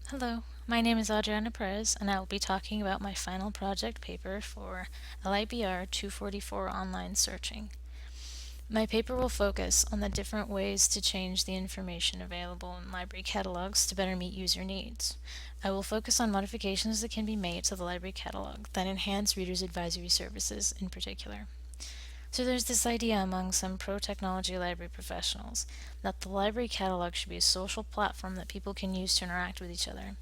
Hello, my name is Adriana Perez, and I will be talking about my final project paper for LIBR 244 online searching. My paper will focus on the different ways to change the information available in library catalogs to better meet user needs. I will focus on modifications that can be made to the library catalog that enhance readers' advisory services in particular. So there's this idea among some pro-technology library professionals that the library catalog should be a social platform that people can use to interact with each other.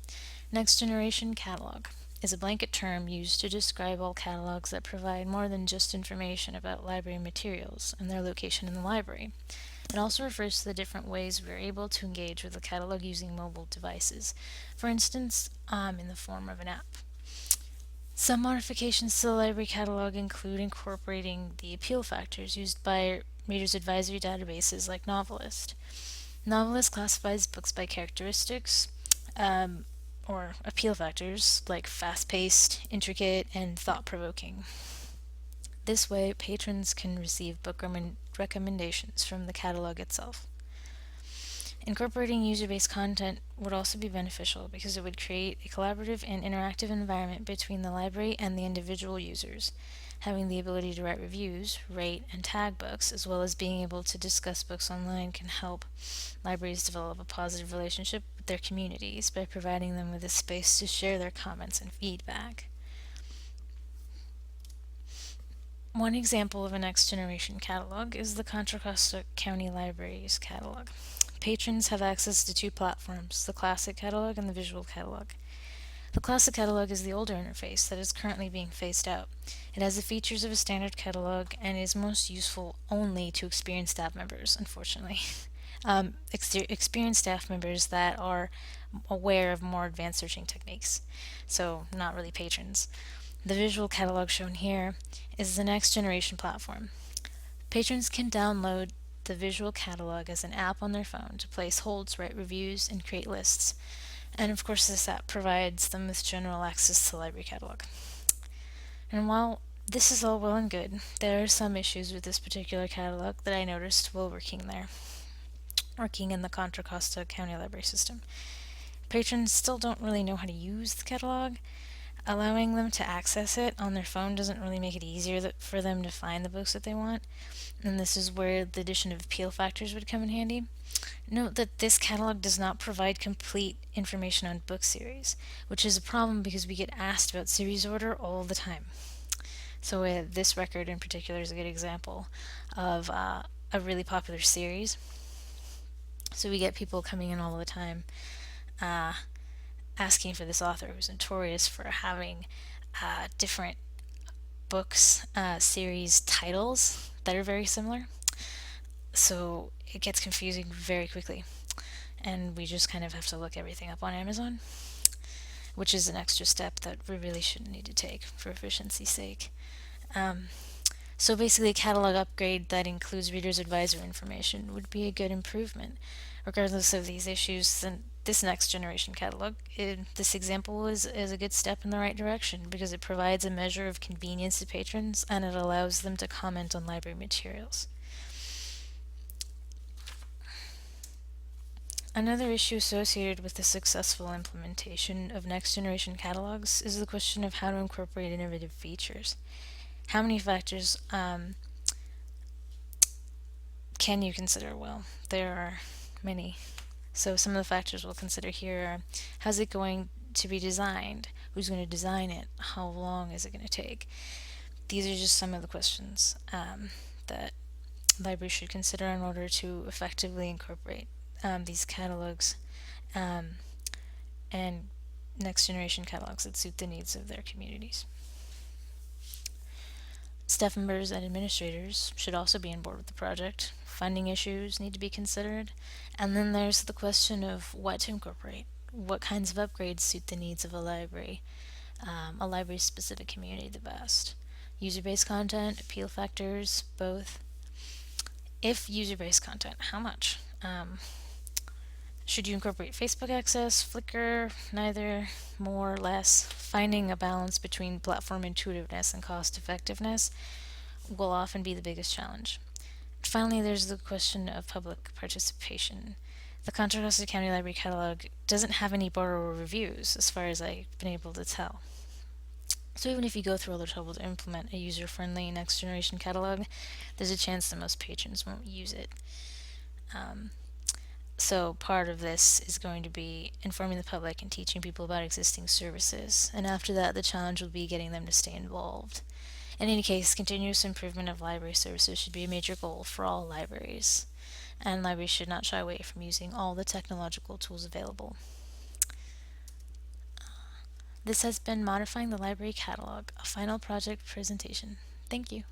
Next Generation Catalog is a blanket term used to describe all catalogs that provide more than just information about library materials and their location in the library. It also refers to the different ways we're able to engage with the catalog using mobile devices, for instance, in the form of an app. Some modifications to the library catalog include incorporating the appeal factors used by readers' advisory databases like Novelist. Novelist classifies books by characteristics, or appeal factors like fast paced, intricate, and thought provoking. This way, patrons can receive book recommendations from the catalog itself. Incorporating user based content would also be beneficial because it would create a collaborative and interactive environment between the library and the individual users. Having the ability to write reviews, rate, and tag books, as well as being able to discuss books online, can help libraries develop a positive relationship with their communities by providing them with a space to share their comments and feedback. One example of a next generation catalog is the Contra Costa County Libraries catalog. Patrons have access to two platforms, the Classic Catalog and the Visual Catalog. The Classic Catalog is the older interface that is currently being phased out. It has the features of a standard catalog and is most useful only to experienced staff members, unfortunately. Experienced staff members that are aware of more advanced searching techniques, so not really patrons. The visual catalog shown here is the next generation platform. Patrons can download the visual catalog as an app on their phone to place holds, write reviews, and create lists. And of course, this app provides them with general access to the library catalog. And while this is all well and good, there are some issues with this particular catalog that I noticed while working in the Contra Costa County Library System. Patrons still don't really know how to use the catalog. Allowing them to access it on their phone doesn't really make it easier for them to find the books that they want, and this is where the addition of appeal factors would come in handy. Note that this catalog does not provide complete information on book series, which is a problem because we get asked about series order all the time. So this record in particular is a good example of a really popular series. So we get people coming in all the time asking for this author who's notorious for having different books series titles that are very similar. So it gets confusing very quickly, and we just kind of have to look everything up on Amazon, which is an extra step that we really shouldn't need to take for efficiency's sake. So basically, a catalog upgrade that includes reader's advisor information would be a good improvement. Regardless of these issues, then this next generation catalog, this example is a good step in the right direction because it provides a measure of convenience to patrons and it allows them to comment on library materials. Another issue associated with the successful implementation of next generation catalogs is the question of how to incorporate innovative features. How many factors can you consider? Well, there are many. So some of the factors we'll consider here are how's it going to be designed? Who's going to design it? How long is it going to take? These are just some of the questions that libraries should consider in order to effectively incorporate these catalogs and next generation catalogs that suit the needs of their communities. Staff members and administrators should also be on board with the project. Funding issues need to be considered. And then there's the question of what to incorporate. What kinds of upgrades suit the needs of a library specific community the best? User based content, appeal factors, both. If user based content, how much? Should you incorporate Facebook access, Flickr, neither, more, less? Finding a balance between platform intuitiveness and cost effectiveness will often be the biggest challenge. Finally, there's the question of public participation. The Contra Costa County Library Catalog doesn't have any borrower reviews, as far as I've been able to tell. So even if you go through all the trouble to implement a user-friendly next-generation catalog, there's a chance that most patrons won't use it. So part of this is going to be informing the public and teaching people about existing services, and after that the challenge will be getting them to stay involved. In any case, continuous improvement of library services should be a major goal for all libraries, and libraries should not shy away from using all the technological tools available. This has been Modifying the Library Catalog, a final project presentation. Thank you.